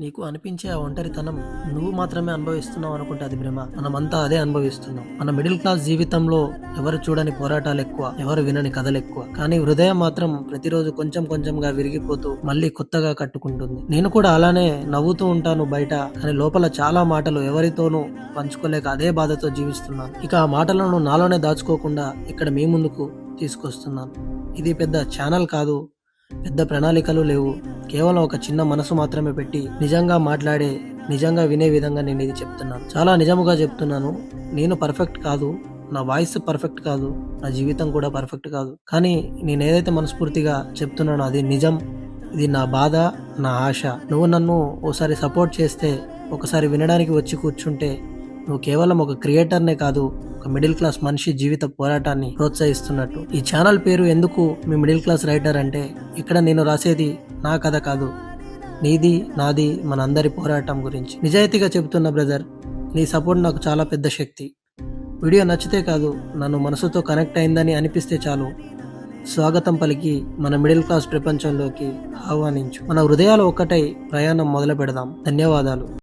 నీకు అనిపించే ఆ ఒంటరితనం నువ్వు మాత్రమే అనుభవిస్తున్నావు అనుకుంటే అది భ్రమ. మనమంతా అదే అనుభవిస్తున్నాం. మన మిడిల్ క్లాస్ జీవితంలో ఎవరు చూడని పోరాటాలు ఎక్కువ, ఎవరు వినని కథలు ఎక్కువ. కానీ హృదయం మాత్రం ప్రతిరోజు కొంచెం కొంచెంగా విరిగిపోతూ మళ్ళీ కొత్తగా కట్టుకుంటుంది. నేను కూడా అలానే నవ్వుతూ ఉంటాను బయట, కానీ లోపల చాలా మాటలు ఎవరితోనూ పంచుకోలేక అదే బాధతో జీవిస్తున్నాను. ఇక ఆ మాటలను నాలోనే దాచుకోకుండా ఇక్కడ మీ ముందుకు తీసుకొస్తున్నాను. ఇది పెద్ద ఛానల్ కాదు, పెద్ద ప్రణాళికలు లేవు. కేవలం ఒక చిన్న మనసు మాత్రమే పెట్టి నిజంగా మాట్లాడే, నిజంగా వినే విధంగా నేను ఇది చెప్తున్నాను. చాలా నిజముగా చెప్తున్నాను. నేను పర్ఫెక్ట్ కాదు, నా వాయిస్ పర్ఫెక్ట్ కాదు, నా జీవితం కూడా పర్ఫెక్ట్ కాదు. కానీ నేను ఏదైతే మనస్ఫూర్తిగా చెప్తున్నానో అది నిజం. ఇది నా బాధ, నా ఆశ. నువ్వు నన్ను ఓసారి సపోర్ట్ చేస్తే, ఒకసారి వినడానికి వచ్చి కూర్చుంటే, నువ్వు కేవలం ఒక క్రియేటర్నే కాదు, ఒక మిడిల్ క్లాస్ మనిషి జీవిత పోరాటాన్ని ప్రోత్సహిస్తున్నట్టు. ఈ ఛానల్ పేరు ఎందుకు మీ మిడిల్ క్లాస్ రైటర్ అంటే, ఇక్కడ నేను రాసేది నా కథ కాదు, నీది నాది మనందరి పోరాటం గురించి. నిజాయితీగా చెబుతున్న బ్రదర్, నీ సపోర్ట్ నాకు చాలా పెద్ద శక్తి. వీడియో నచ్చితే కాదు, నన్ను మనసుతో కనెక్ట్ అయిందని అనిపిస్తే చాలు, స్వాగతం పలికి మన మిడిల్ క్లాస్ ప్రపంచంలోకి ఆహ్వానించు. మన హృదయాలు ఒక్కటై ప్రయాణం మొదలు పెడదాం. ధన్యవాదాలు.